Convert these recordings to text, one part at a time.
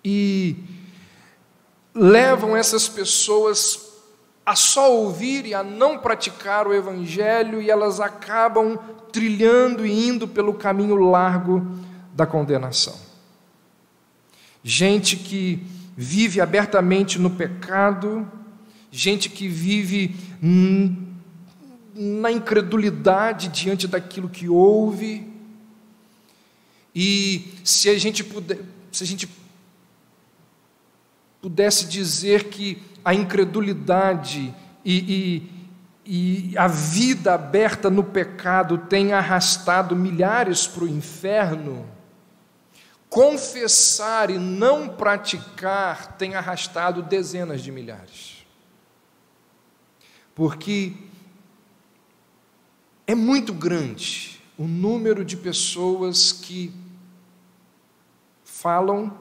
e levam essas pessoas a só ouvir e a não praticar o Evangelho, e elas acabam trilhando e indo pelo caminho largo da condenação. Gente que vive abertamente no pecado, gente que vive na incredulidade diante daquilo que ouve, e se a gente pudesse dizer que a incredulidade e a vida aberta no pecado tem arrastado milhares para o inferno, confessar e não praticar tem arrastado dezenas de milhares. Porque é muito grande o número de pessoas que falam,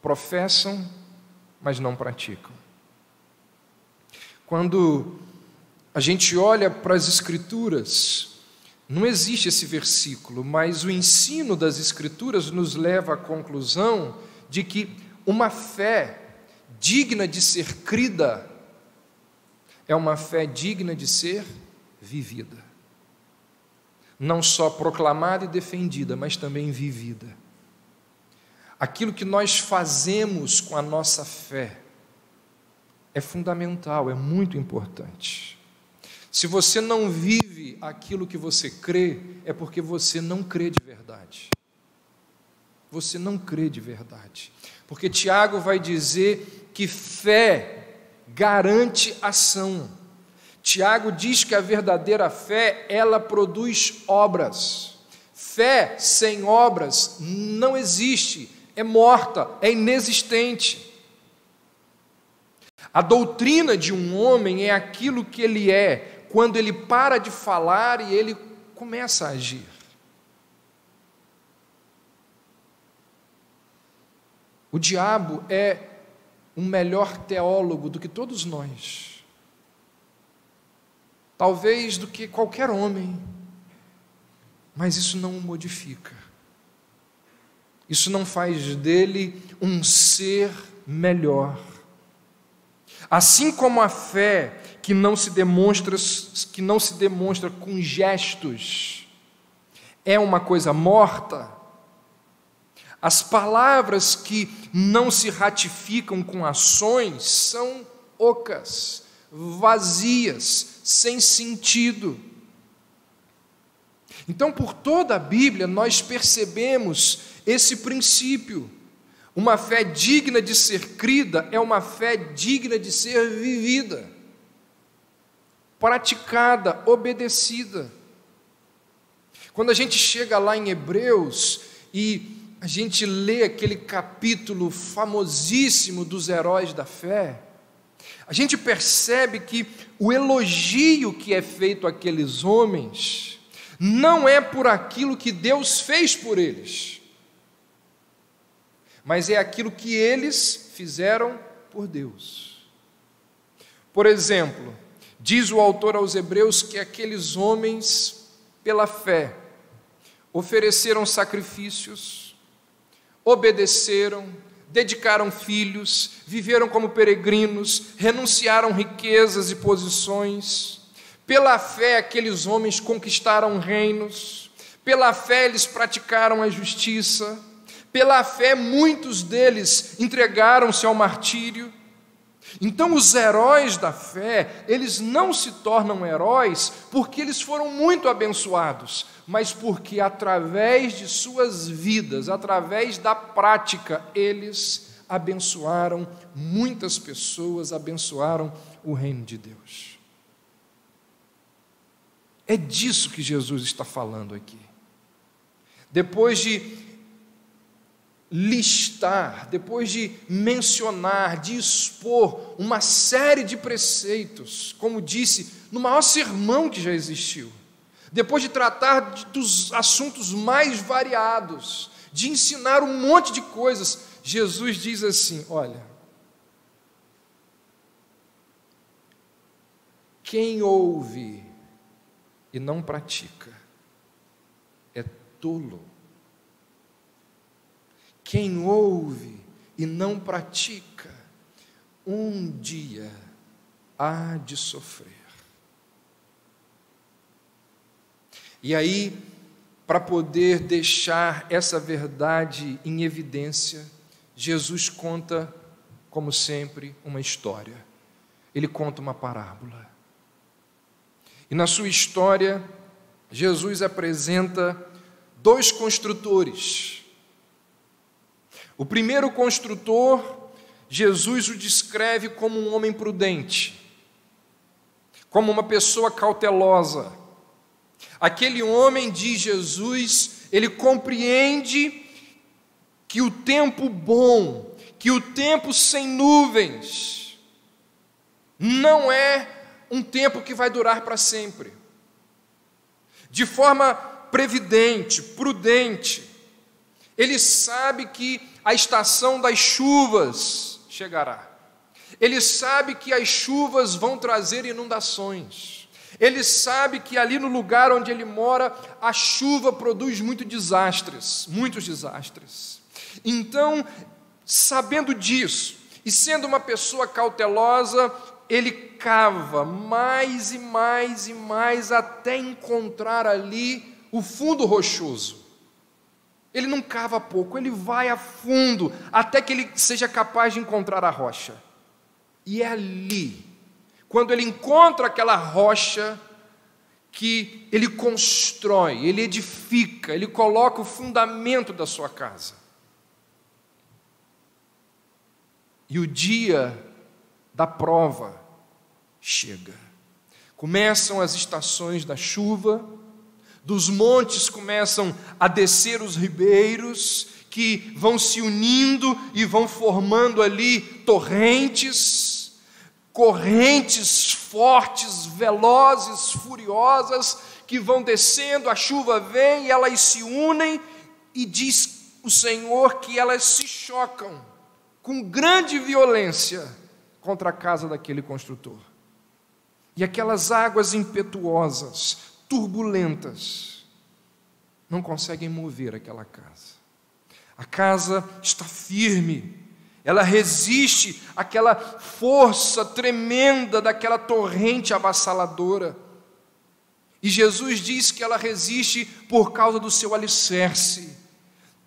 professam, mas não praticam. Quando a gente olha para as Escrituras, não existe esse versículo, mas o ensino das Escrituras nos leva à conclusão de que uma fé digna de ser crida é uma fé digna de ser vivida. Não só proclamada e defendida, mas também vivida. Aquilo que nós fazemos com a nossa fé é fundamental, é muito importante. Se você não vive aquilo que você crê, é porque você não crê de verdade. Você não crê de verdade. Porque Tiago vai dizer que fé garante ação. Tiago diz que a verdadeira fé, ela produz obras. Fé sem obras não existe, é morta, é inexistente. A doutrina de um homem é aquilo que ele é quando ele para de falar e ele começa a agir. O diabo é um melhor teólogo do que todos nós, talvez do que qualquer homem, mas isso não o modifica, isso não faz dele um ser melhor. Assim como a fé que não se demonstra com gestos é uma coisa morta, as palavras que não se ratificam com ações são ocas, vazias, sem sentido. Então, por toda a Bíblia, nós percebemos esse princípio. Uma fé digna de ser crida é uma fé digna de ser vivida, praticada, obedecida. Quando a gente chega lá em Hebreus e a gente lê aquele capítulo famosíssimo dos heróis da fé, a gente percebe que o elogio que é feito àqueles homens não é por aquilo que Deus fez por eles, mas é aquilo que eles fizeram por Deus. Por exemplo, diz o autor aos Hebreus que aqueles homens, pela fé, ofereceram sacrifícios, obedeceram, dedicaram filhos, viveram como peregrinos, renunciaram riquezas e posições. Pela fé, aqueles homens conquistaram reinos, pela fé eles praticaram a justiça, pela fé muitos deles entregaram-se ao martírio. Então os heróis da fé, eles não se tornam heróis porque eles foram muito abençoados, mas porque através de suas vidas, através da prática, eles abençoaram muitas pessoas, abençoaram o reino de Deus. É disso que Jesus está falando aqui. Depois de listar, depois de mencionar, de expor uma série de preceitos, como disse, no maior sermão que já existiu, depois de tratar dos assuntos mais variados, de ensinar um monte de coisas, Jesus diz assim: olha, quem ouve e não pratica é tolo. Quem ouve e não pratica, um dia há de sofrer. E aí, para poder deixar essa verdade em evidência, Jesus conta, como sempre, uma história. Ele conta uma parábola. E na sua história, Jesus apresenta dois construtores. O primeiro construtor, Jesus o descreve como um homem prudente, como uma pessoa cautelosa. Aquele homem, diz Jesus, ele compreende que o tempo bom, que o tempo sem nuvens, não é um tempo que vai durar para sempre. De forma previdente, prudente, ele sabe que a estação das chuvas chegará. Ele sabe que as chuvas vão trazer inundações. Ele sabe que ali no lugar onde ele mora, a chuva produz muitos desastres. Então, sabendo disso, e sendo uma pessoa cautelosa, ele cava mais e mais e mais até encontrar ali o fundo rochoso. Ele não cava pouco, ele vai a fundo até que ele seja capaz de encontrar a rocha. E é ali, quando ele encontra aquela rocha, que ele constrói, ele edifica, ele coloca o fundamento da sua casa. E o dia da prova chega. Começam as estações da chuva, dos montes começam a descer os ribeiros, que vão se unindo e vão formando ali torrentes, correntes fortes, velozes, furiosas, que vão descendo, a chuva vem e elas se unem, e diz o Senhor que elas se chocam com grande violência contra a casa daquele construtor. E aquelas águas impetuosas, turbulentas, não conseguem mover aquela casa. A casa está firme, ela resiste àquela força tremenda daquela torrente avassaladora. E Jesus diz que ela resiste por causa do seu alicerce.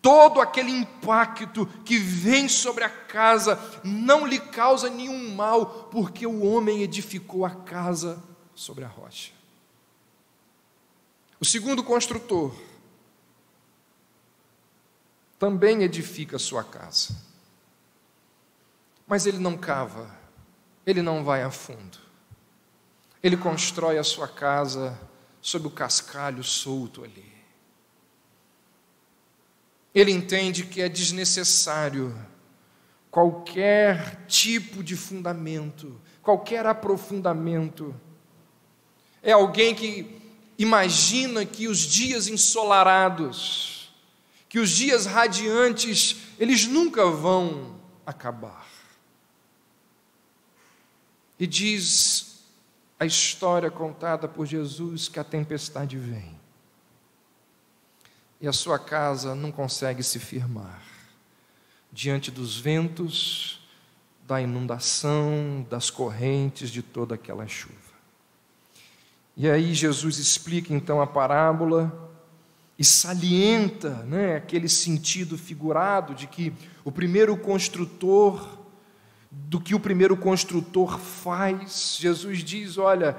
Todo aquele impacto que vem sobre a casa não lhe causa nenhum mal, porque o homem edificou a casa sobre a rocha. O segundo construtor também edifica a sua casa, mas ele não cava, ele não vai a fundo. Ele constrói a sua casa sob o cascalho solto ali. Ele entende que é desnecessário qualquer tipo de fundamento, qualquer aprofundamento. É alguém que imagina que os dias ensolarados, que os dias radiantes, eles nunca vão acabar. E diz a história contada por Jesus que a tempestade vem. E a sua casa não consegue se firmar diante dos ventos, da inundação, das correntes de toda aquela chuva. E aí Jesus explica então a parábola e salienta, aquele sentido figurado de que o primeiro construtor, do que o primeiro construtor faz. Jesus diz, olha,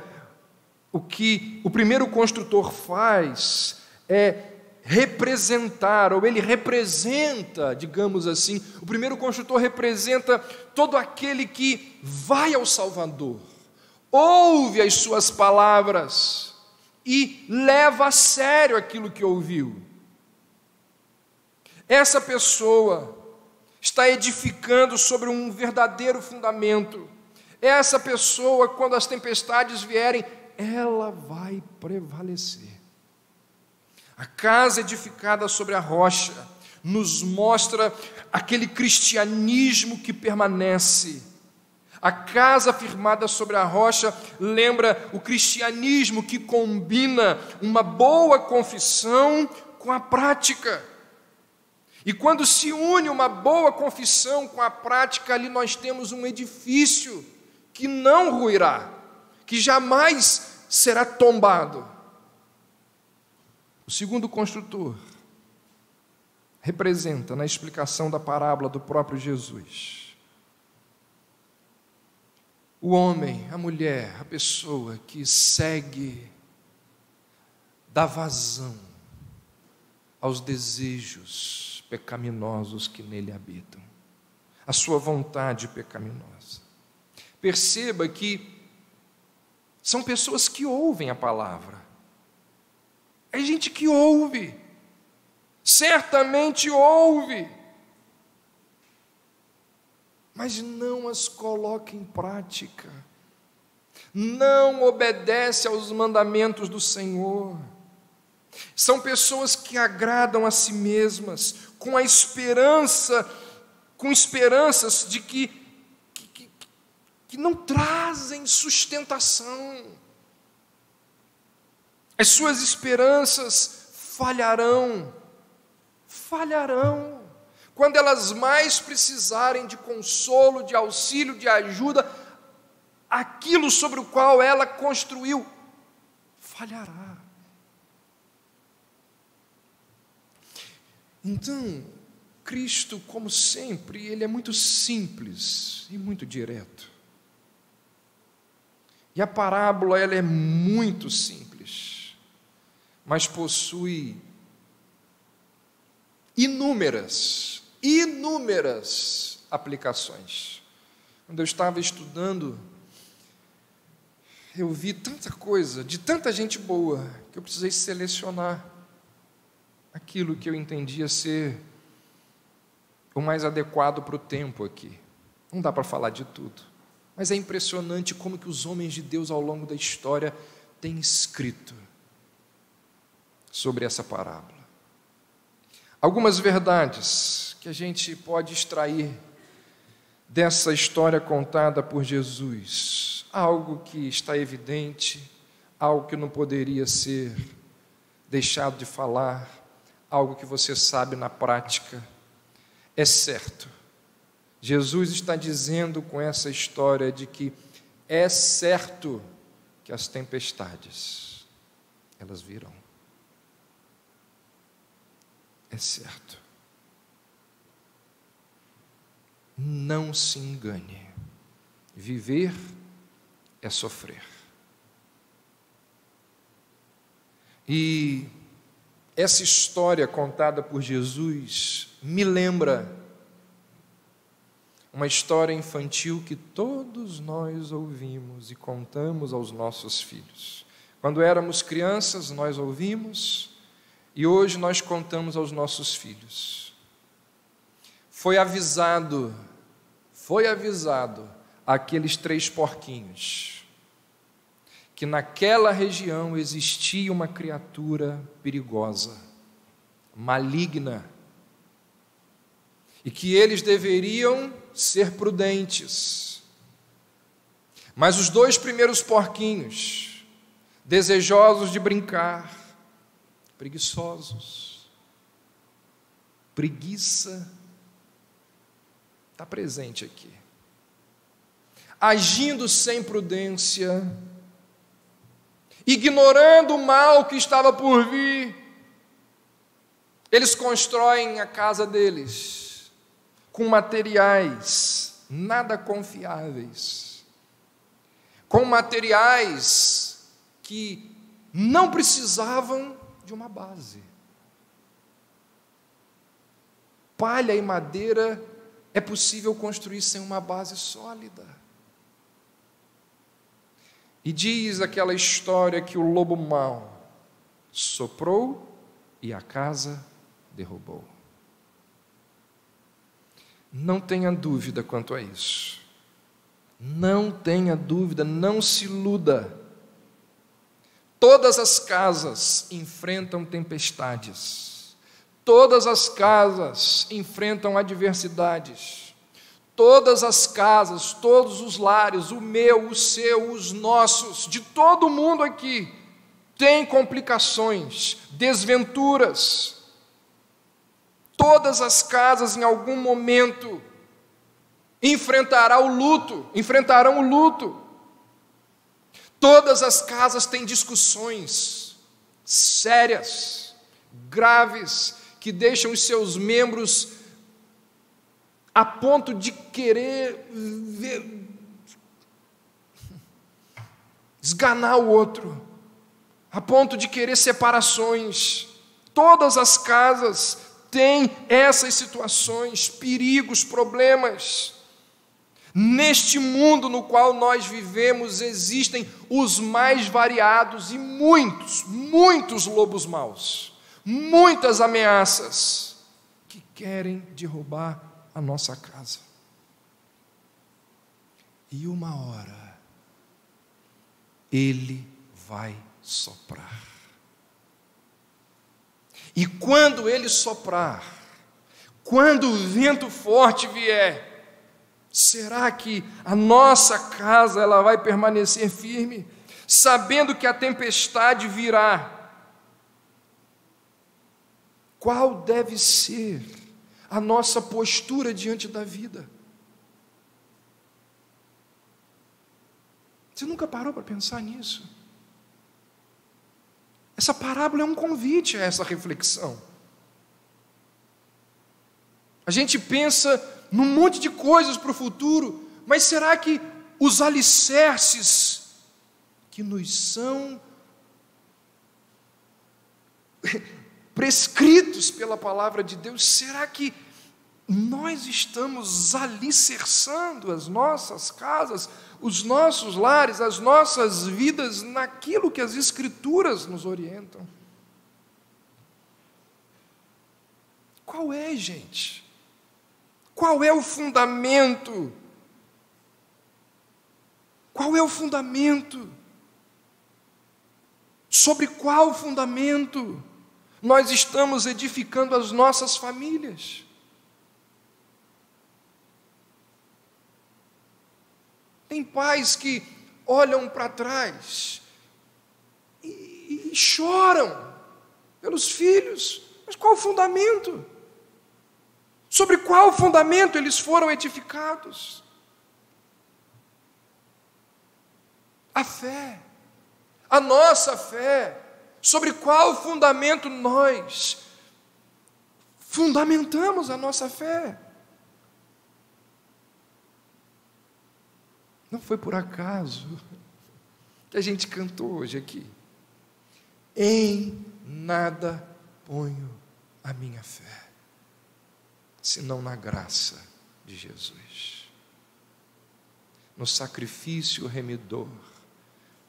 o que o primeiro construtor faz é representar, ou ele representa, digamos assim, o primeiro construtor representa todo aquele que vai ao Salvador, ouve as suas palavras e leva a sério aquilo que ouviu. Essa pessoa está edificando sobre um verdadeiro fundamento. Essa pessoa, quando as tempestades vierem, ela vai prevalecer. A casa edificada sobre a rocha nos mostra aquele cristianismo que permanece. A casa firmada sobre a rocha lembra o cristianismo que combina uma boa confissão com a prática. E quando se une uma boa confissão com a prática, ali nós temos um edifício que não ruirá, que jamais será tombado. O segundo construtor representa, na explicação da parábola do próprio Jesus, o homem, a mulher, a pessoa que segue, dá vazão aos desejos pecaminosos que nele habitam, a sua vontade pecaminosa. Perceba que são pessoas que ouvem a palavra, é gente que ouve, certamente ouve, mas não as coloca em prática, não obedece aos mandamentos do Senhor. São pessoas que agradam a si mesmas, com esperanças de que não trazem sustentação. As suas esperanças falharão. Quando elas mais precisarem de consolo, de auxílio, de ajuda, aquilo sobre o qual ela construiu falhará. Então, Cristo, como sempre, ele é muito simples e muito direto. E a parábola, ela é muito simples, mas possui inúmeras aplicações. Quando eu estava estudando, eu vi tanta coisa, de tanta gente boa, que eu precisei selecionar aquilo que eu entendia ser o mais adequado para o tempo aqui. Não dá para falar de tudo, mas é impressionante como que os homens de Deus ao longo da história têm escrito sobre essa parábola. Algumas verdades que a gente pode extrair dessa história contada por Jesus, algo que está evidente, algo que não poderia ser deixado de falar, algo que você sabe na prática. É certo, Jesus está dizendo com essa história de que é certo que as tempestades, elas virão. É certo. Não se engane. Viver é sofrer. E essa história contada por Jesus me lembra uma história infantil que todos nós ouvimos e contamos aos nossos filhos. Quando éramos crianças, nós ouvimos e hoje nós contamos aos nossos filhos. Foi avisado aqueles 3 porquinhos que naquela região existia uma criatura perigosa, maligna, e que eles deveriam ser prudentes. Mas os 2 primeiros porquinhos, desejosos de brincar, preguiçosos, preguiça está presente aqui, agindo sem prudência, ignorando o mal que estava por vir, eles constroem a casa deles com materiais nada confiáveis, com materiais que não precisavam de uma base. Palha e madeira é possível construir sem uma base sólida. E diz aquela história que o lobo mau soprou e a casa derrubou. Não tenha dúvida quanto a isso. Não tenha dúvida, não se iluda. Todas as casas enfrentam tempestades. Todas as casas enfrentam adversidades. Todas as casas, todos os lares, o meu, o seu, os nossos, de todo mundo aqui, tem complicações, desventuras. Todas as casas, em algum momento, enfrentarão o luto. Todas as casas têm discussões sérias, graves, que deixam os seus membros a ponto de querer esganar o outro, a ponto de querer separações. Todas as casas têm essas situações, perigos, problemas. Neste mundo no qual nós vivemos, existem os mais variados e muitos lobos maus, muitas ameaças que querem derrubar a nossa casa. E uma hora, ele vai soprar. E quando ele soprar, quando o vento forte vier, será que a nossa casa ela vai permanecer firme, sabendo que a tempestade virá? Qual deve ser a nossa postura diante da vida? Você nunca parou para pensar nisso? Essa parábola é um convite a essa reflexão. A gente pensa num monte de coisas para o futuro, mas será que os alicerces que nos são prescritos pela palavra de Deus, será que nós estamos alicerçando as nossas casas, os nossos lares, as nossas vidas naquilo que as Escrituras nos orientam? Qual é, gente? Qual é o fundamento? Qual é o fundamento? Sobre qual fundamento nós estamos edificando as nossas famílias? Tem pais que olham para trás e choram pelos filhos, mas qual o fundamento? Sobre qual fundamento eles foram edificados? A fé, a nossa fé, sobre qual fundamento nós fundamentamos a nossa fé? Não foi por acaso que a gente cantou hoje aqui. Em nada ponho a minha fé, senão na graça de Jesus, no sacrifício remidor,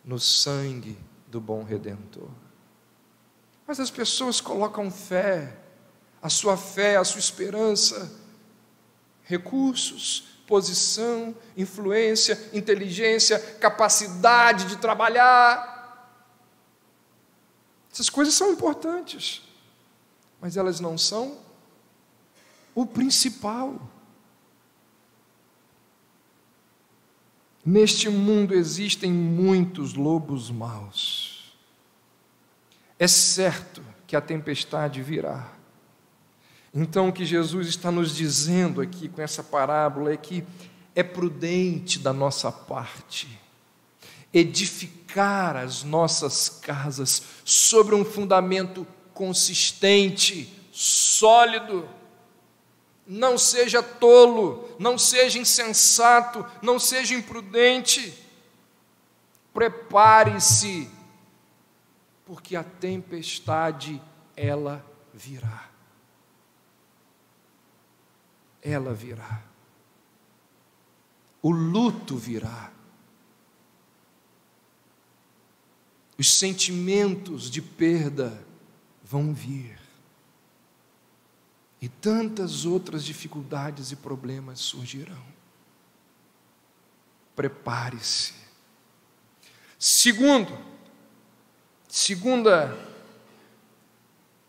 no sangue do bom Redentor. Mas as pessoas colocam fé, a sua esperança, recursos, posição, influência, inteligência, capacidade de trabalhar. Essas coisas são importantes, mas elas não são o principal. Neste mundo existem muitos lobos maus. É certo que a tempestade virá. Então o que Jesus está nos dizendo aqui com essa parábola é que é prudente da nossa parte edificar as nossas casas sobre um fundamento consistente, sólido. Não seja tolo, não seja insensato, não seja imprudente. Prepare-se, porque a tempestade, ela virá. Ela virá. O luto virá. Os sentimentos de perda vão vir. E tantas outras dificuldades e problemas surgirão. Prepare-se. Segunda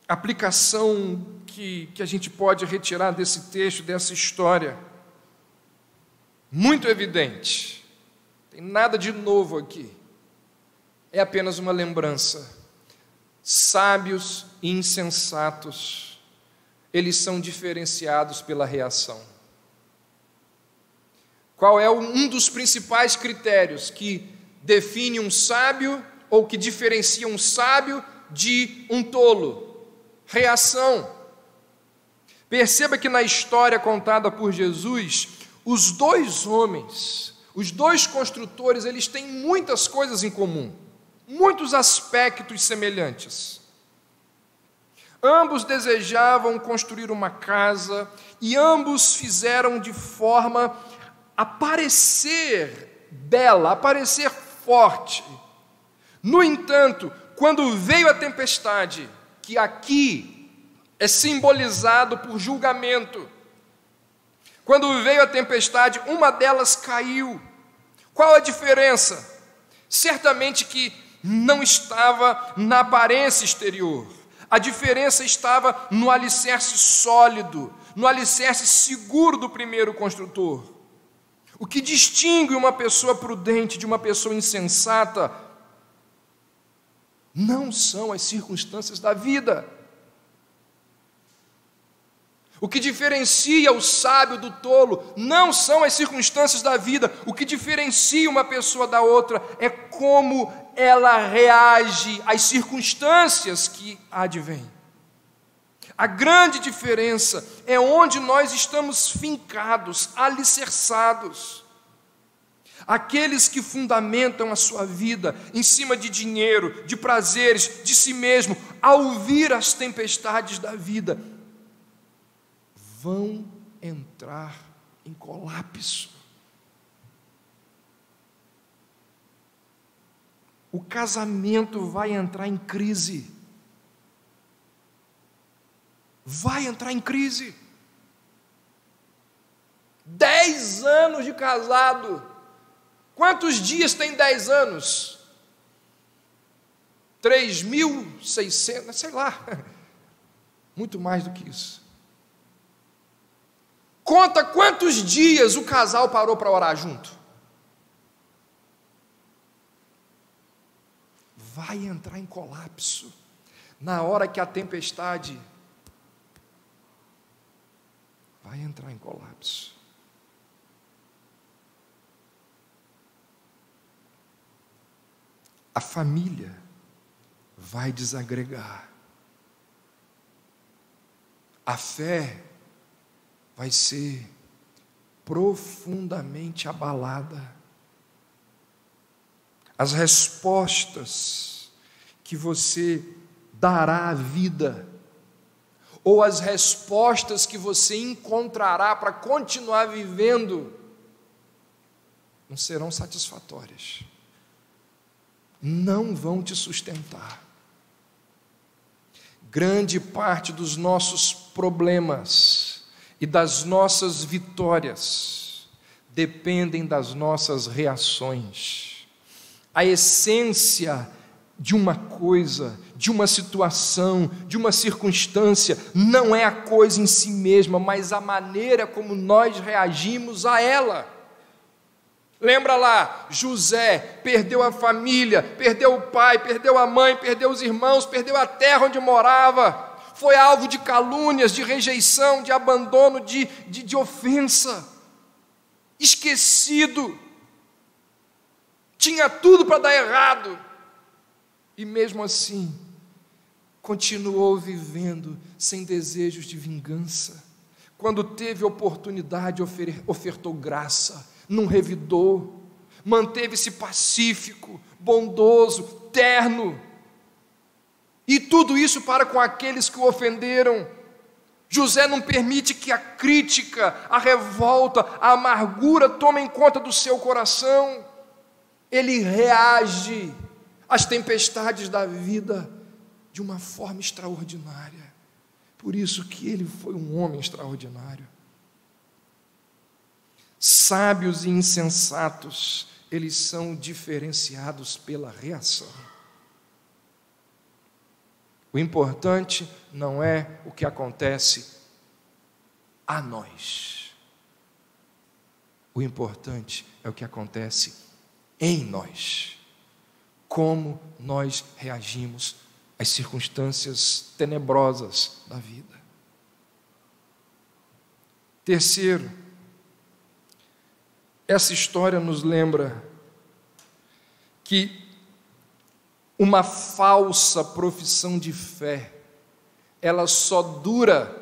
aplicação que a gente pode retirar desse texto, dessa história, muito evidente, tem nada de novo aqui, é apenas uma lembrança. Sábios e insensatos eles são diferenciados pela reação. Qual é um dos principais critérios que define um sábio ou que diferencia um sábio de um tolo? Reação. Perceba que na história contada por Jesus, os dois homens, os dois construtores, eles têm muitas coisas em comum, muitos aspectos semelhantes. Ambos desejavam construir uma casa e ambos fizeram de forma a parecer bela, a parecer forte. No entanto, quando veio a tempestade, que aqui é simbolizado por julgamento, quando veio a tempestade, uma delas caiu. Qual a diferença? Certamente que não estava na aparência exterior. A diferença estava no alicerce sólido, no alicerce seguro do primeiro construtor. O que distingue uma pessoa prudente de uma pessoa insensata não são as circunstâncias da vida. O que diferencia o sábio do tolo não são as circunstâncias da vida. O que diferencia uma pessoa da outra é como ela reage às circunstâncias que advêm. A grande diferença é onde nós estamos fincados, alicerçados. Aqueles que fundamentam a sua vida em cima de dinheiro, de prazeres, de si mesmo, ao vir as tempestades da vida, vão entrar em colapso. O casamento vai entrar em crise. Vai entrar em crise. 10 anos de casado. Quantos dias tem 10 anos? 3.600, sei lá. Muito mais do que isso. Conta quantos dias o casal parou para orar junto. Vai entrar em colapso na hora que a tempestade vai entrar em colapso. A família vai desagregar. A fé vai ser profundamente abalada. As respostas que você dará à vida, ou as respostas que você encontrará para continuar vivendo, não serão satisfatórias. Não vão te sustentar. Grande parte dos nossos problemas e das nossas vitórias dependem das nossas reações. A essência de uma coisa, de uma situação, de uma circunstância, não é a coisa em si mesma, mas a maneira como nós reagimos a ela. Lembra lá, José perdeu a família, perdeu o pai, perdeu a mãe, perdeu os irmãos, perdeu a terra onde morava, foi alvo de calúnias, de rejeição, de abandono, de ofensa, esquecido, tinha tudo para dar errado, e mesmo assim, continuou vivendo sem desejos de vingança. Quando teve oportunidade, ofertou graça, não revidou, manteve-se pacífico, bondoso, terno, e tudo isso para com aqueles que o ofenderam. José não permite que a crítica, a revolta, a amargura tomem conta do seu coração. Ele reage às tempestades da vida de uma forma extraordinária. Por isso que ele foi um homem extraordinário. Sábios e insensatos, eles são diferenciados pela reação. O importante não é o que acontece a nós. O importante é o que acontece em nós. Como nós reagimos às circunstâncias tenebrosas da vida. Terceiro, essa história nos lembra que uma falsa profissão de fé, ela só dura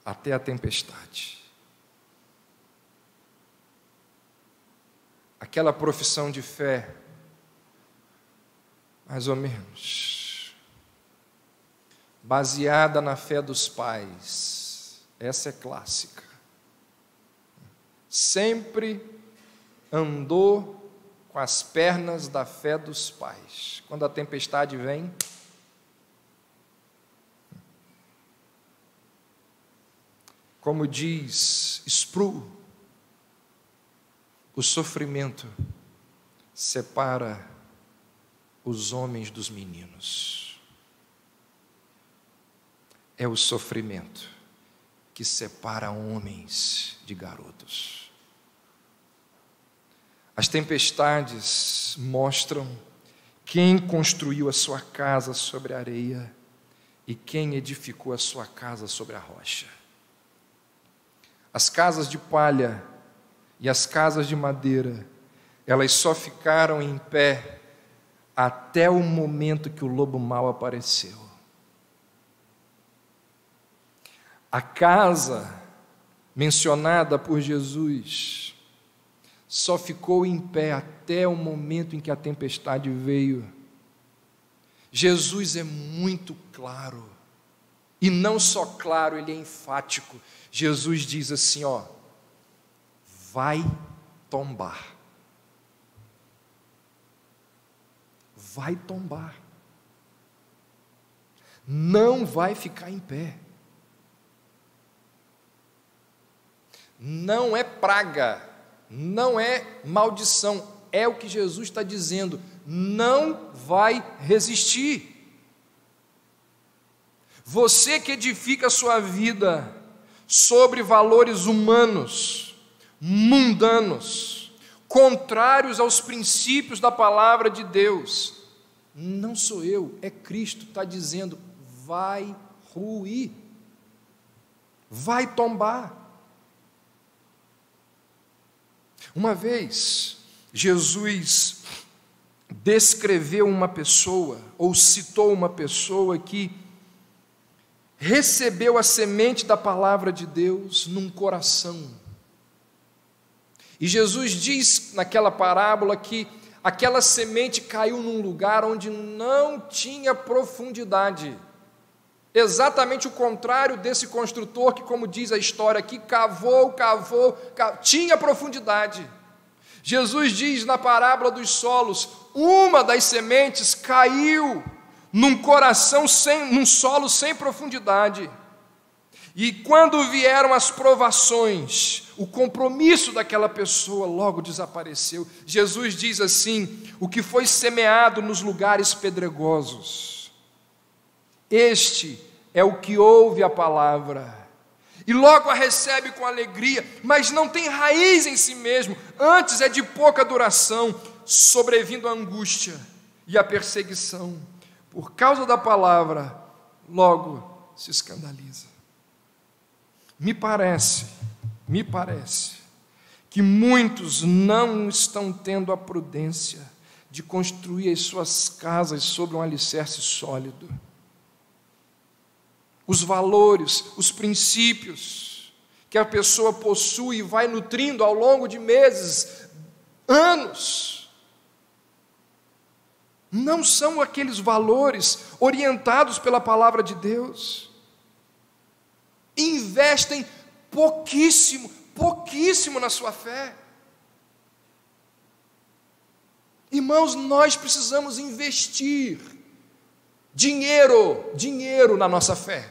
até a tempestade. Aquela profissão de fé, mais ou menos, baseada na fé dos pais, essa é clássica. Sempre andou com as pernas da fé dos pais. Quando a tempestade vem, como diz Sproul, o sofrimento separa os homens dos meninos. É o sofrimento que separa homens de garotos. As tempestades mostram quem construiu a sua casa sobre a areia e quem edificou a sua casa sobre a rocha. As casas de palha e as casas de madeira, elas só ficaram em pé até o momento que o lobo mau apareceu. A casa mencionada por Jesus só ficou em pé até o momento em que a tempestade veio. Jesus é muito claro, e não só claro, ele é enfático. Jesus diz assim, vai tombar. Vai tombar. Não vai ficar em pé. Não é praga, não é maldição, é o que Jesus está dizendo, não vai resistir. Você que edifica a sua vida sobre valores humanos, mundanos, contrários aos princípios da palavra de Deus, não sou eu, é Cristo, está dizendo, vai ruir, vai tombar. Uma vez, Jesus descreveu uma pessoa, ou citou uma pessoa que recebeu a semente da palavra de Deus num coração. E Jesus diz naquela parábola que aquela semente caiu num lugar onde não tinha profundidade. Exatamente o contrário desse construtor que, como diz a história aqui, cavou, tinha profundidade. Jesus diz na parábola dos solos, uma das sementes caiu num solo sem profundidade. E quando vieram as provações, o compromisso daquela pessoa logo desapareceu. Jesus diz assim, o que foi semeado nos lugares pedregosos, este é o que ouve a palavra, e logo a recebe com alegria, mas não tem raiz em si mesmo, antes é de pouca duração, sobrevindo a angústia e a perseguição, por causa da palavra, logo se escandaliza. Me parece que muitos não estão tendo a prudência de construir as suas casas sobre um alicerce sólido. Os valores, os princípios que a pessoa possui e vai nutrindo ao longo de meses, anos, não são aqueles valores orientados pela palavra de Deus. Investem pouquíssimo na sua fé. Irmãos, nós precisamos investir dinheiro na nossa fé.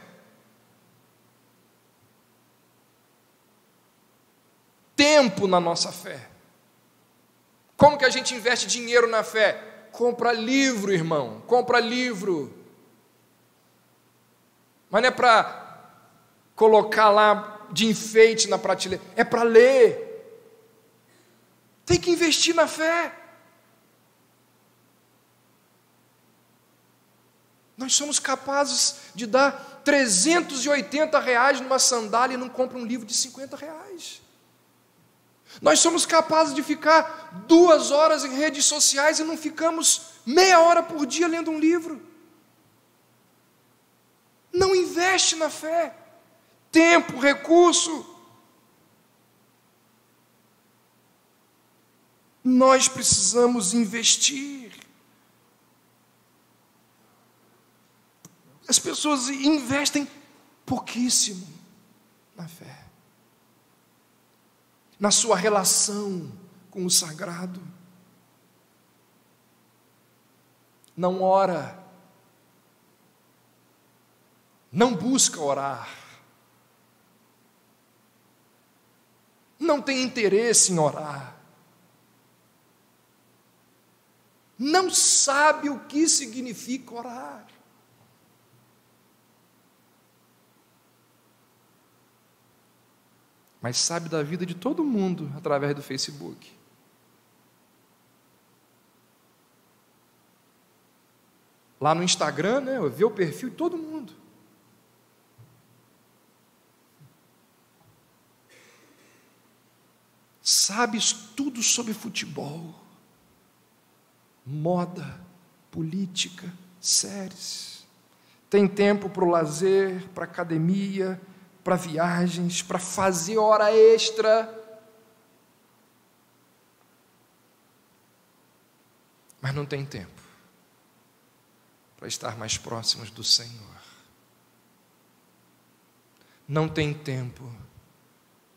Tempo na nossa fé. Como que a gente investe dinheiro na fé? Compra livro, irmão, compra livro. Mas não é para colocar lá de enfeite na prateleira, é para ler. Tem que investir na fé. Nós somos capazes de dar R$380 numa sandália e não compra um livro de R$50. Nós somos capazes de ficar 2 horas em redes sociais e não ficamos meia hora por dia lendo um livro. Não investe na fé, tempo, recurso. Nós precisamos investir. As pessoas investem pouquíssimo na fé, na sua relação com o sagrado. Não ora, não busca orar, não tem interesse em orar, não sabe o que significa orar. Mas sabe da vida de todo mundo através do Facebook. Lá no Instagram, né, eu vejo o perfil de todo mundo. Sabes tudo sobre futebol, moda, política, séries. Tem tempo para o lazer, para a academia, para viagens, para fazer hora extra. Mas não tem tempo para estar mais próximos do Senhor. Não tem tempo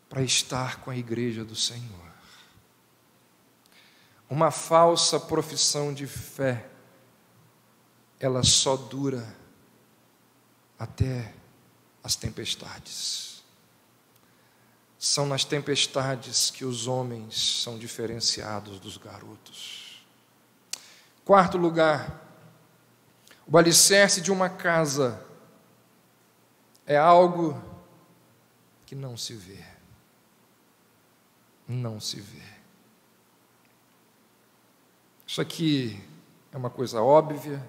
para estar com a igreja do Senhor. Uma falsa profissão de fé, ela só dura até as tempestades. São nas tempestades que os homens são diferenciados dos garotos. 4º lugar, o alicerce de uma casa é algo que não se vê. Não se vê. Isso aqui é uma coisa óbvia,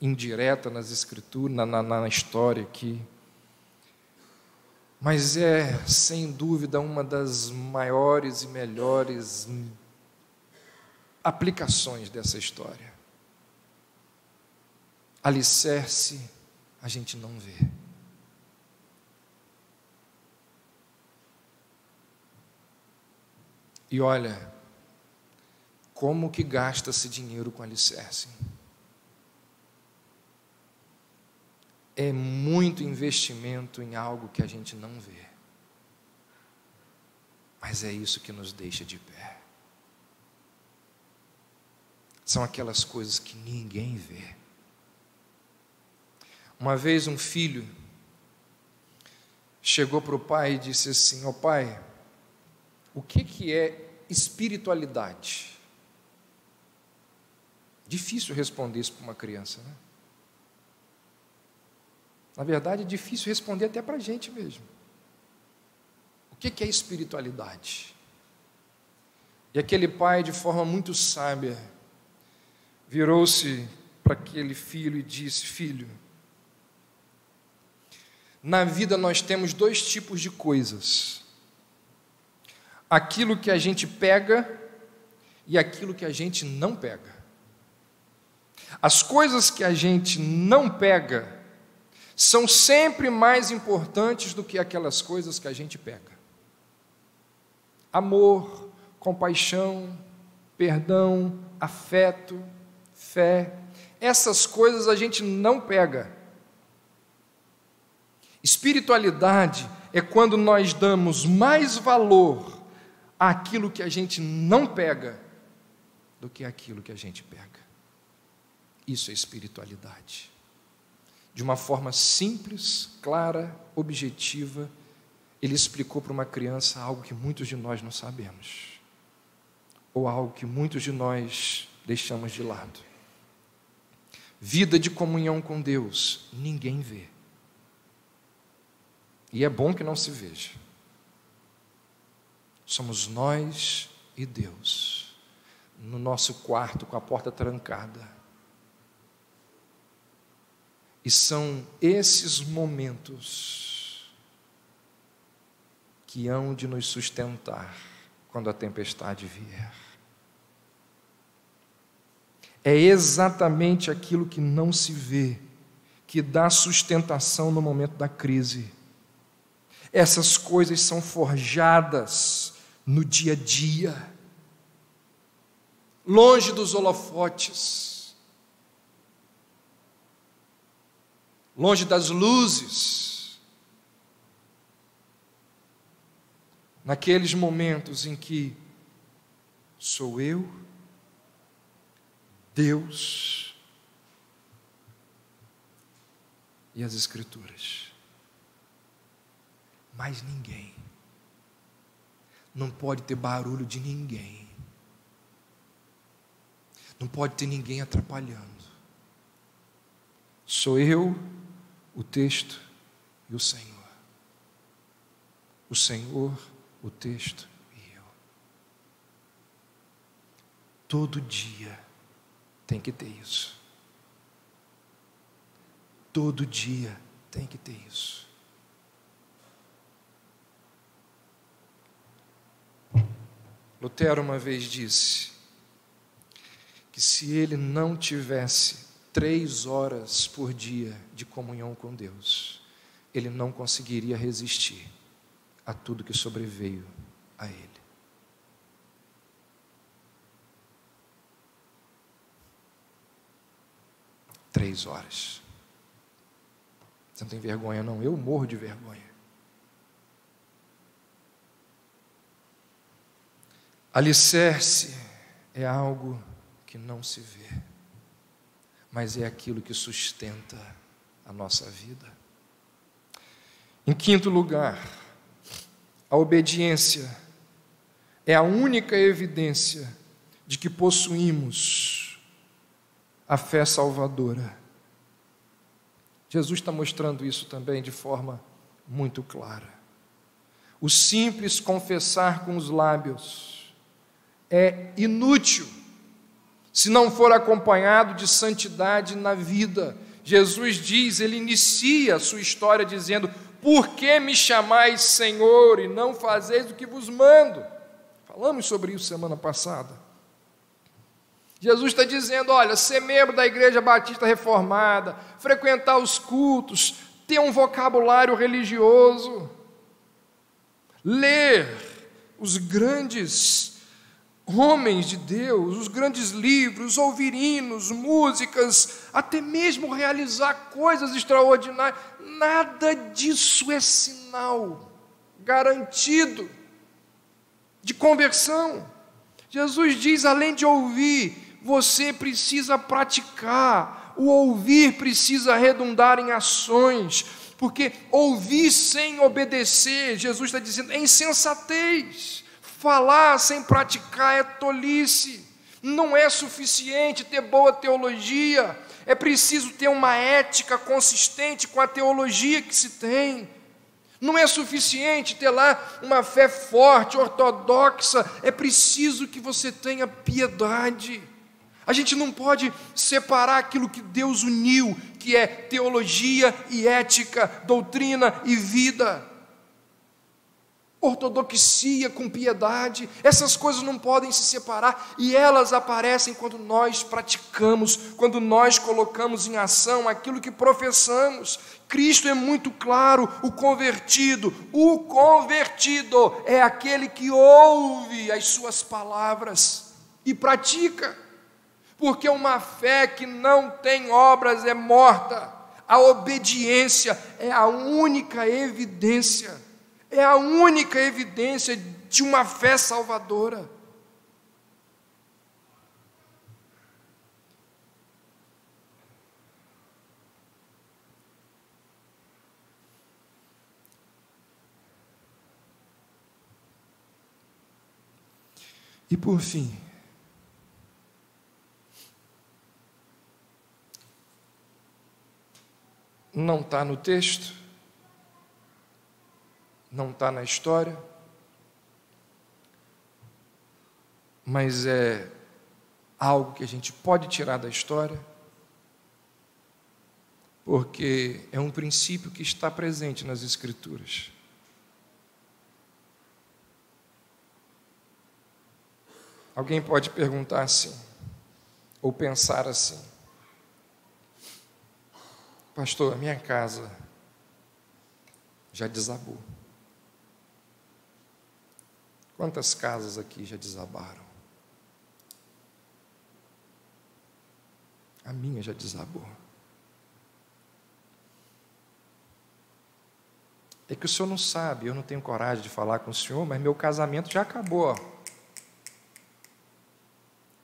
indireta nas escrituras, na história aqui. Mas é, sem dúvida, uma das maiores e melhores aplicações dessa história. Alicerce a gente não vê. E olha, como que gasta-se dinheiro com alicerce? É muito investimento em algo que a gente não vê. Mas é isso que nos deixa de pé. São aquelas coisas que ninguém vê. Uma vez um filho chegou para o pai e disse assim: ó pai, o que é espiritualidade? Difícil responder isso para uma criança, né? Na verdade, é difícil responder até para a gente mesmo. O que é espiritualidade? E aquele pai, de forma muito sábia, virou-se para aquele filho e disse: filho, na vida nós temos 2 tipos de coisas. Aquilo que a gente pega e aquilo que a gente não pega. As coisas que a gente não pega são sempre mais importantes do que aquelas coisas que a gente pega. Amor, compaixão, perdão, afeto, fé, essas coisas a gente não pega. Espiritualidade é quando nós damos mais valor àquilo que a gente não pega do que aquilo que a gente pega. Isso é espiritualidade. De uma forma simples, clara, objetiva, ele explicou para uma criança algo que muitos de nós não sabemos, ou algo que muitos de nós deixamos de lado. Vida de comunhão com Deus, ninguém vê. E é bom que não se veja. Somos nós e Deus, no nosso quarto com a porta trancada. E são esses momentos que hão de nos sustentar quando a tempestade vier. É exatamente aquilo que não se vê que dá sustentação no momento da crise. Essas coisas são forjadas no dia a dia, longe dos holofotes, longe das luzes, naqueles momentos em que sou eu, Deus e as Escrituras. Mais ninguém. Não pode ter barulho de ninguém. Não pode ter ninguém atrapalhando. Sou eu, o texto e o Senhor. O Senhor, o texto e eu. Todo dia tem que ter isso. Todo dia tem que ter isso. Lutero uma vez disse que se ele não tivesse 3 horas por dia de comunhão com Deus, ele não conseguiria resistir a tudo que sobreveio a ele. Três horas. Você não tem vergonha, não? Eu morro de vergonha. Alicerce é algo que não se vê, mas é aquilo que sustenta a nossa vida. Em quinto lugar, a obediência é a única evidência de que possuímos a fé salvadora. Jesus está mostrando isso também de forma muito clara. O simples confessar com os lábios é inútil se não for acompanhado de santidade na vida. Jesus diz, ele inicia a sua história dizendo: por que me chamais Senhor e não fazeis o que vos mando? Falamos sobre isso semana passada. Jesus está dizendo, olha, ser membro da Igreja Batista Reformada, frequentar os cultos, ter um vocabulário religioso, ler os grandes homens de Deus, os grandes livros, ouvir hinos, músicas, até mesmo realizar coisas extraordinárias, nada disso é sinal garantido de conversão. Jesus diz, além de ouvir, você precisa praticar. O ouvir precisa redundar em ações, porque ouvir sem obedecer, Jesus está dizendo, é insensatez. Falar sem praticar é tolice. Não é suficiente ter boa teologia, é preciso ter uma ética consistente com a teologia que se tem. Não é suficiente ter lá uma fé forte, ortodoxa, é preciso que você tenha piedade. A gente não pode separar aquilo que Deus uniu, que é teologia e ética, doutrina e vida. Ortodoxia com piedade, essas coisas não podem se separar, e elas aparecem quando nós praticamos, quando nós colocamos em ação aquilo que professamos. Cristo é muito claro, o convertido é aquele que ouve as suas palavras e pratica, porque uma fé que não tem obras é morta. A obediência é a única evidência, de uma fé salvadora. E por fim, não está no texto, não está na história, mas é algo que a gente pode tirar da história. porque é um princípio que está presente nas Escrituras. Alguém pode perguntar assim, ou pensar assim: pastor, a minha casa já desabou. Quantas casas aqui já desabaram? A minha já desabou. É que o senhor não sabe, eu não tenho coragem de falar com o senhor, mas meu casamento já acabou.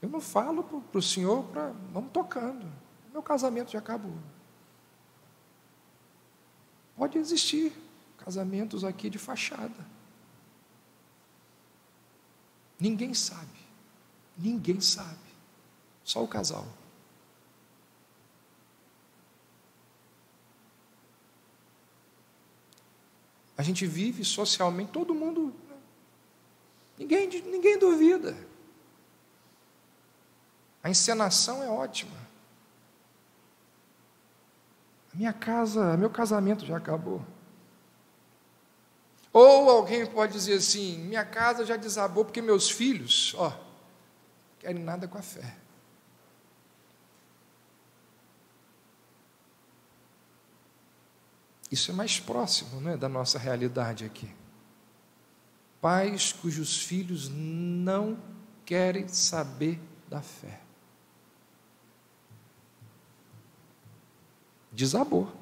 Eu não falo para o senhor, vamos tocando. Meu casamento já acabou. Pode existir casamentos aqui de fachada. Ninguém sabe. Ninguém sabe. Só o casal. A gente vive socialmente, todo mundo, ninguém duvida. A encenação é ótima. Meu casamento já acabou. Ou alguém pode dizer assim: minha casa já desabou porque meus filhos, querem nada com a fé. Isso é mais próximo, não é, da nossa realidade aqui. Pais cujos filhos não querem saber da fé. Desabou.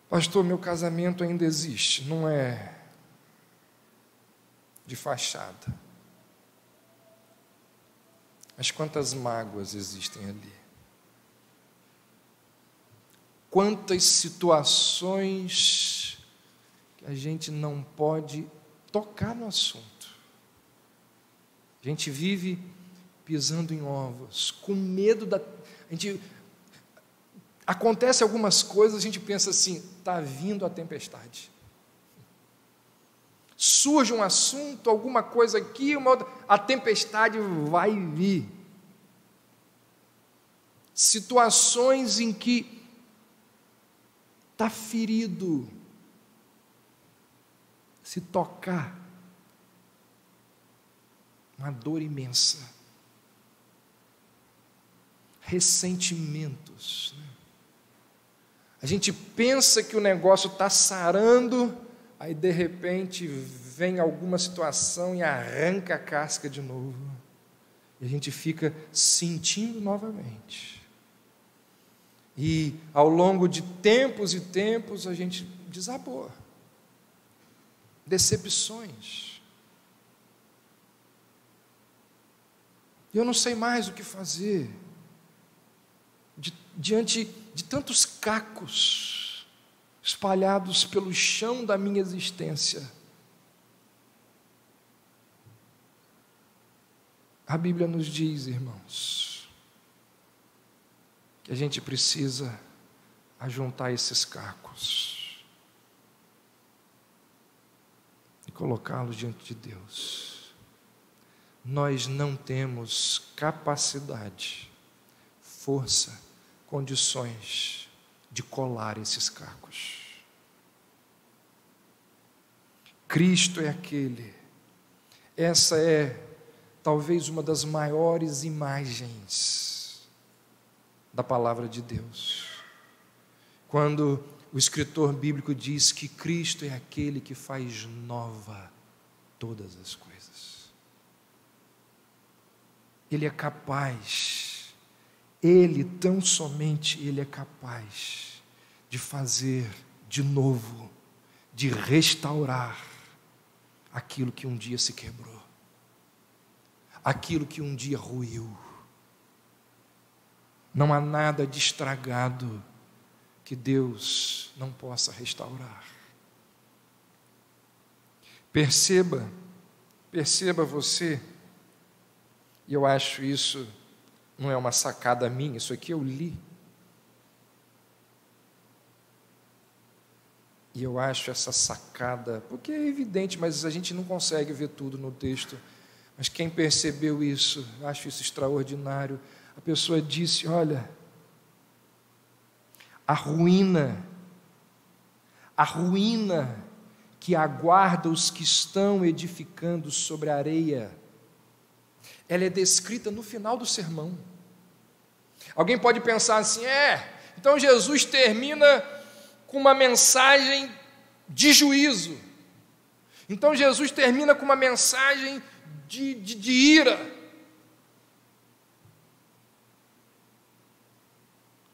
Pastor, meu casamento ainda existe, não é de fachada. Mas quantas mágoas existem ali? Quantas situações que a gente não pode tocar no assunto. A gente vive pisando em ovos, com medo acontece algumas coisas, a gente pensa assim: está vindo a tempestade. Surge um assunto, alguma coisa aqui, a tempestade vai vir. Situações em que está ferido, se tocar, uma dor imensa, ressentimentos. A gente pensa que o negócio está sarando, aí de repente vem alguma situação e arranca a casca de novo. E a gente fica sentindo novamente. E ao longo de tempos e tempos a gente desabou. Decepções. E eu não sei mais o que fazer. Diante de tantos cacos espalhados pelo chão da minha existência. A Bíblia nos diz, irmãos, que a gente precisa ajuntar esses cacos e colocá-los diante de Deus. Nós não temos capacidade, força, condições de colar esses cacos. Cristo é aquele. Essa é talvez uma das maiores imagens da palavra de Deus. Quando o escritor bíblico diz que Cristo é aquele que faz nova todas as coisas. Ele é capaz, tão somente Ele é capaz de fazer de novo, de restaurar aquilo que um dia se quebrou, aquilo que um dia ruiu. Não há nada de estragado que Deus não possa restaurar. Perceba você, e eu acho isso, não é uma sacada minha, isso aqui eu li. E eu acho essa sacada, porque é evidente, mas a gente não consegue ver tudo no texto. Mas quem percebeu isso, eu acho isso extraordinário, a pessoa disse: olha, a ruína que aguarda os que estão edificando sobre a areia, ela é descrita no final do sermão. Alguém pode pensar assim: então Jesus termina com uma mensagem de juízo, então Jesus termina com uma mensagem de ira.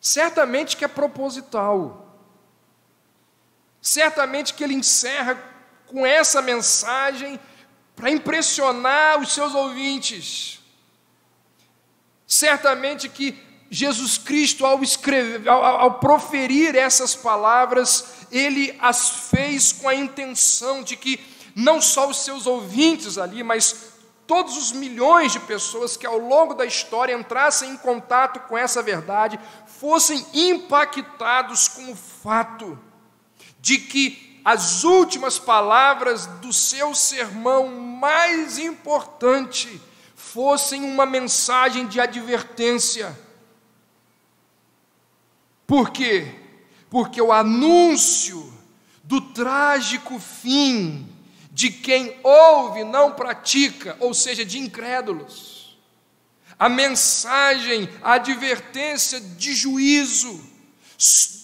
Certamente que é proposital, certamente que ele encerra com essa mensagem para impressionar os seus ouvintes. Certamente que Jesus Cristo, ao proferir essas palavras, ele as fez com a intenção de que não só os seus ouvintes ali, mas todos os milhões de pessoas que ao longo da história entrassem em contato com essa verdade, fossem impactados com o fato de que as últimas palavras do seu sermão mais importante fossem uma mensagem de advertência. Por quê? Porque o anúncio do trágico fim de quem ouve e não pratica, ou seja, de incrédulos, a mensagem, a advertência de juízo,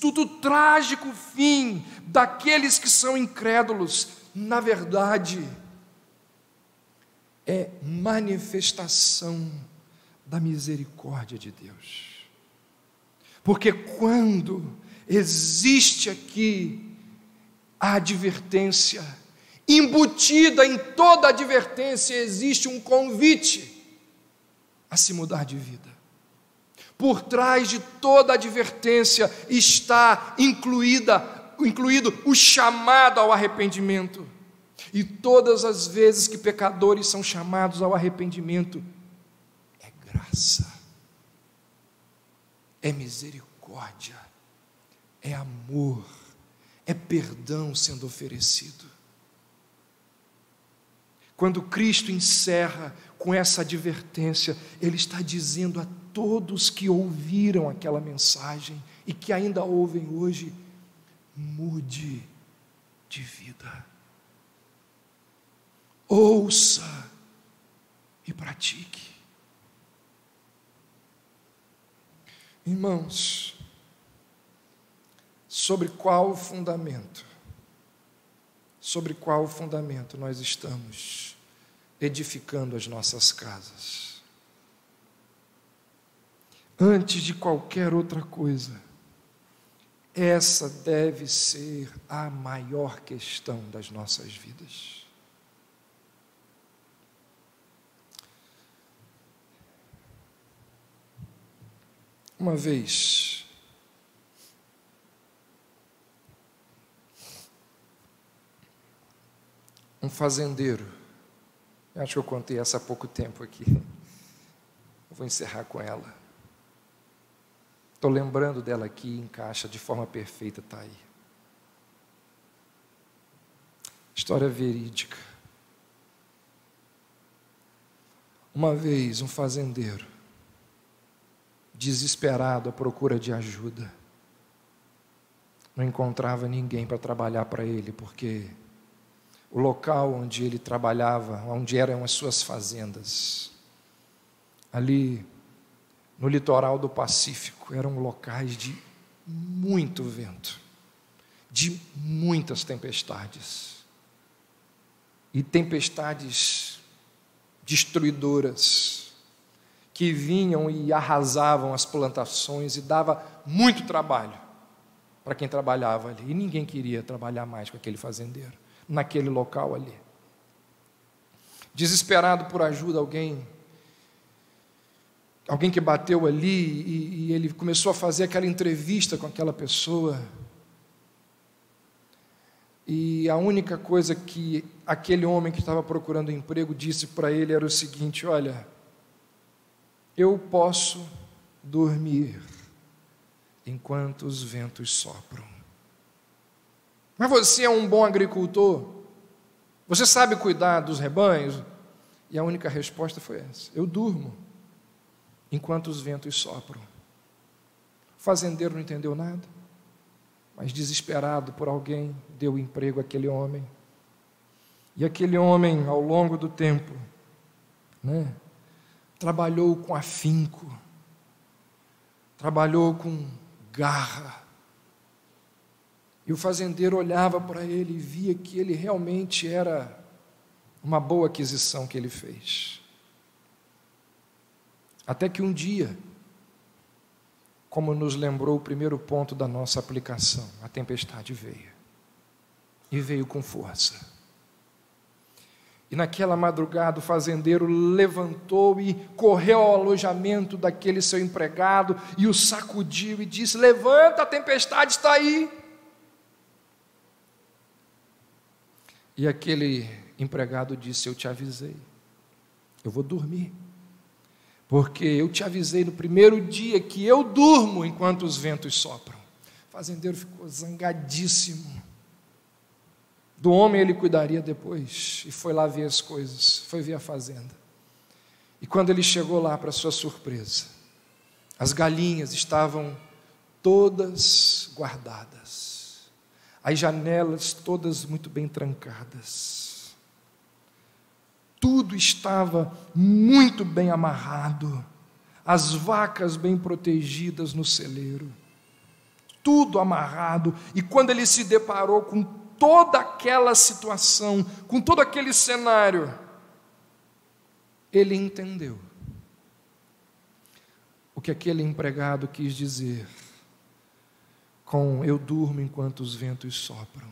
do trágico fim daqueles que são incrédulos, na verdade, é manifestação da misericórdia de Deus. Porque quando existe aqui a advertência, embutida em toda advertência existe um convite a se mudar de vida. Por trás de toda advertência está incluído o chamado ao arrependimento. E todas as vezes que pecadores são chamados ao arrependimento, é graça, é misericórdia, é amor, é perdão sendo oferecido. Quando Cristo encerra com essa advertência, Ele está dizendo a todos que ouviram aquela mensagem e que ainda ouvem hoje: mude de vida, ouça e pratique. Irmãos, sobre qual fundamento nós estamos edificando as nossas casas? Antes de qualquer outra coisa, essa deve ser a maior questão das nossas vidas. Uma vez, um fazendeiro, acho que eu contei essa há pouco tempo aqui, eu vou encerrar com ela. Estou lembrando dela aqui, encaixa de forma perfeita, está aí. História verídica. Uma vez um fazendeiro, desesperado à procura de ajuda, não encontrava ninguém para trabalhar para ele, porque o local onde ele trabalhava, onde eram as suas fazendas, ali no litoral do Pacífico, eram locais de muito vento, de muitas tempestades, e tempestades destruidoras, que vinham e arrasavam as plantações, e dava muito trabalho para quem trabalhava ali, e ninguém queria trabalhar mais com aquele fazendeiro, naquele local ali. Desesperado por ajuda, alguém que bateu ali, e ele começou a fazer aquela entrevista com aquela pessoa, e a única coisa que aquele homem que estava procurando emprego disse para ele era o seguinte: olha, eu posso dormir enquanto os ventos sopram. Mas você é um bom agricultor? Você sabe cuidar dos rebanhos? E a única resposta foi essa: eu durmo enquanto os ventos sopram. O fazendeiro não entendeu nada, mas desesperado por alguém, deu emprego àquele homem. E aquele homem, ao longo do tempo, trabalhou com afinco, trabalhou com garra. E o fazendeiro olhava para ele e via que ele realmente era uma boa aquisição que ele fez. Até que um dia, como nos lembrou o primeiro ponto da nossa aplicação, a tempestade veio. E veio com força. E naquela madrugada o fazendeiro levantou e correu ao alojamento daquele seu empregado e o sacudiu e disse: levanta, a tempestade está aí. E aquele empregado disse: eu te avisei, eu vou dormir, porque eu te avisei no primeiro dia que eu durmo enquanto os ventos sopram. O fazendeiro ficou zangadíssimo. Do homem ele cuidaria depois, e foi lá ver as coisas, foi ver a fazenda. E quando ele chegou lá, para sua surpresa, as galinhas estavam todas guardadas, as janelas todas muito bem trancadas, tudo estava muito bem amarrado, as vacas bem protegidas no celeiro, tudo amarrado. E quando ele se deparou com toda aquela situação, com todo aquele cenário, ele entendeu o que aquele empregado quis dizer com eu durmo enquanto os ventos sopram.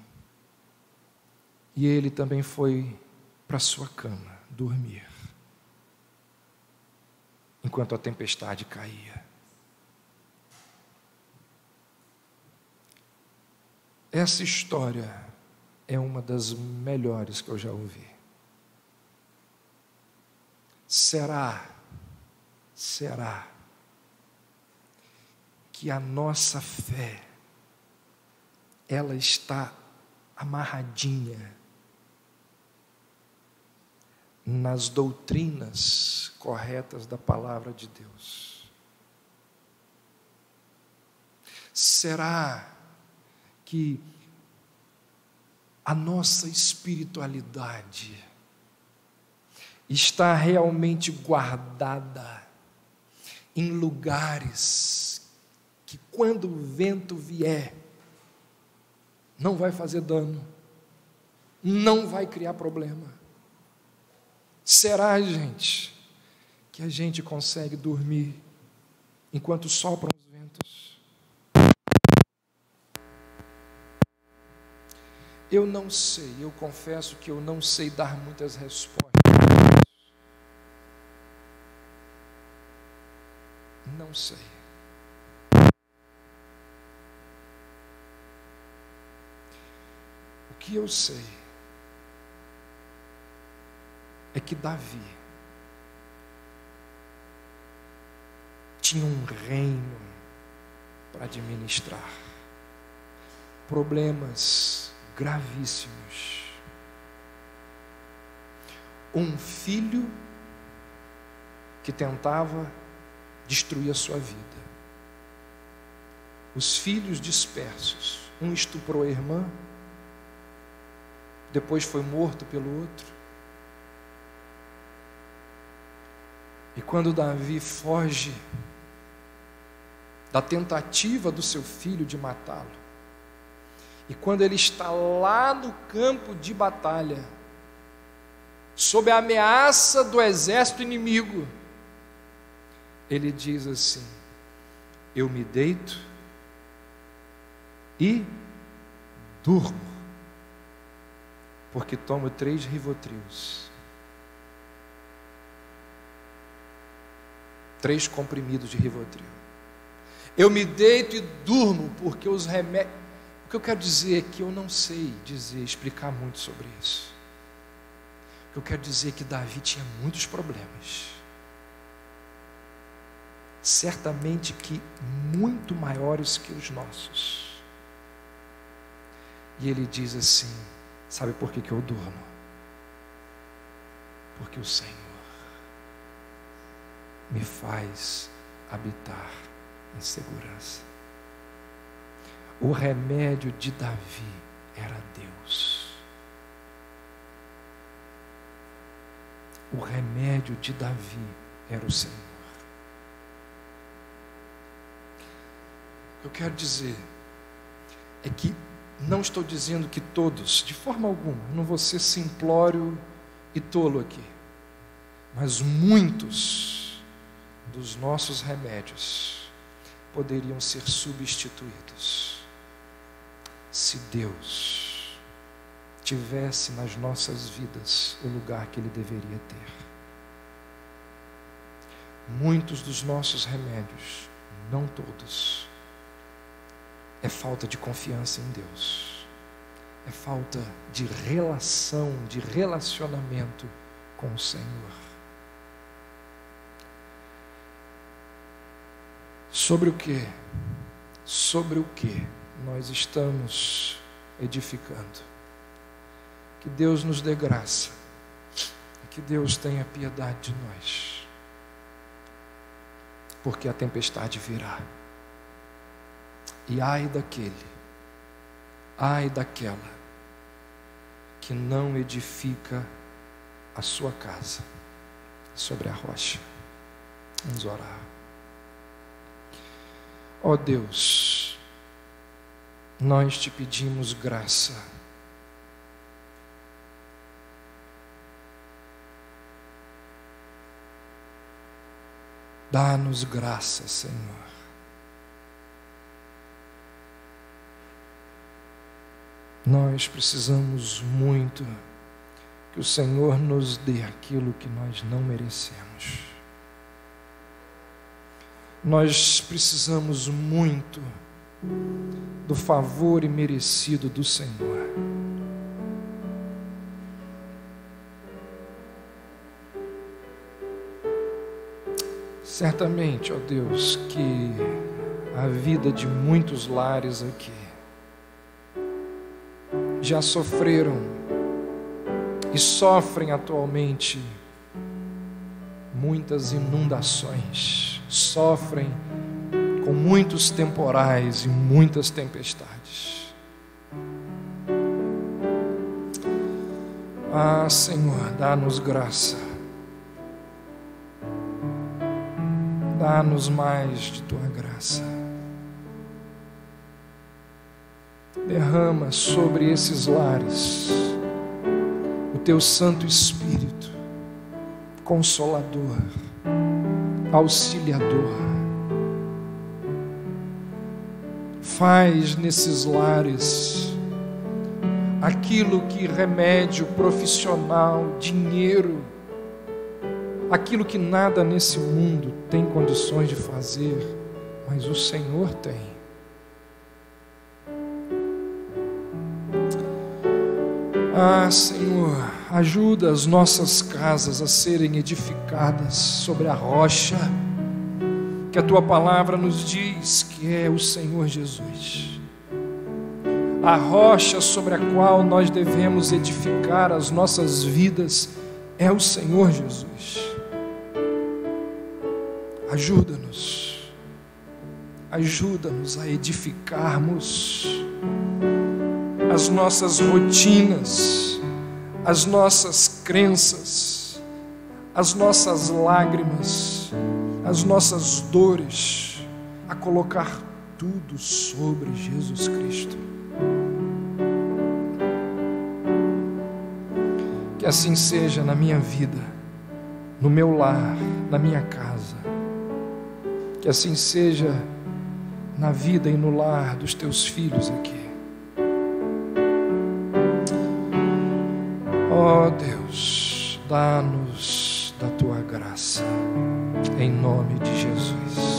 E ele também foi para sua cama dormir, enquanto a tempestade caía. Essa história é uma das melhores que eu já ouvi. Será que a nossa fé, ela está amarradinha nas doutrinas corretas da palavra de Deus? Será que a nossa espiritualidade está realmente guardada em lugares que, quando o vento vier, não vai fazer dano, não vai criar problema? Será, gente, que a gente consegue dormir enquanto sopram os ventos? Eu não sei, eu confesso que eu não sei dar muitas respostas. Não sei. O que eu sei é que Davi tinha um reino para administrar, problemas gravíssimos, um filho que tentava destruir a sua vida, os filhos dispersos, um estuprou a irmã, depois foi morto pelo outro. E quando Davi foge da tentativa do seu filho de matá-lo, e quando ele está lá no campo de batalha, sob a ameaça do exército inimigo, ele diz assim: eu me deito e durmo, porque tomo 3 Rivotrios, 3 comprimidos de Rivotril. Eu me deito e durmo, porque os remédios... O que eu quero dizer é que eu não sei explicar muito sobre isso. O que eu quero dizer é que Davi tinha muitos problemas, certamente que muito maiores que os nossos. E ele diz assim: sabe por que eu durmo? Porque o Senhor me faz habitar em segurança. O remédio de Davi era Deus. O remédio de Davi era o Senhor. O que eu quero dizer é que não estou dizendo que todos, de forma alguma, não vou ser simplório e tolo aqui, mas muitos dos nossos remédios poderiam ser substituídos se Deus tivesse nas nossas vidas o lugar que Ele deveria ter. Muitos dos nossos remédios, não todos, é falta de confiança em Deus, é falta de relação, de relacionamento com o Senhor. Sobre o que? Sobre o que nós estamos edificando? Que Deus nos dê graça, que Deus tenha piedade de nós, porque a tempestade virá. E ai daquela que não edifica a sua casa sobre a rocha. Vamos orar. Ó Deus, nós te pedimos graça. Dá-nos graça, Senhor. Nós precisamos muito que o Senhor nos dê aquilo que nós não merecemos. Nós precisamos muito do favor imerecido do Senhor. Certamente, ó Deus, que a vida de muitos lares aqui já sofreram e sofrem atualmente muitas inundações, sofrem com muitos temporais e muitas tempestades. Ah, Senhor, dá-nos graça, dá-nos mais de Tua graça. Derrama sobre esses lares o Teu Santo Espírito, Consolador, Auxiliador. Faz nesses lares aquilo que remédio profissional, dinheiro, aquilo que nada nesse mundo tem condições de fazer, mas o Senhor tem. Ah, Senhor, ajuda as nossas casas a serem edificadas sobre a rocha que a Tua palavra nos diz que é o Senhor Jesus. A rocha sobre a qual nós devemos edificar as nossas vidas é o Senhor Jesus. Ajuda-nos a edificarmos as nossas rotinas, as nossas crenças, as nossas lágrimas, as nossas dores, a colocar tudo sobre Jesus Cristo. Que assim seja na minha vida, no meu lar, na minha casa. Que assim seja na vida e no lar dos Teus filhos aqui. Ó Deus, dá-nos da Tua graça, em nome de Jesus.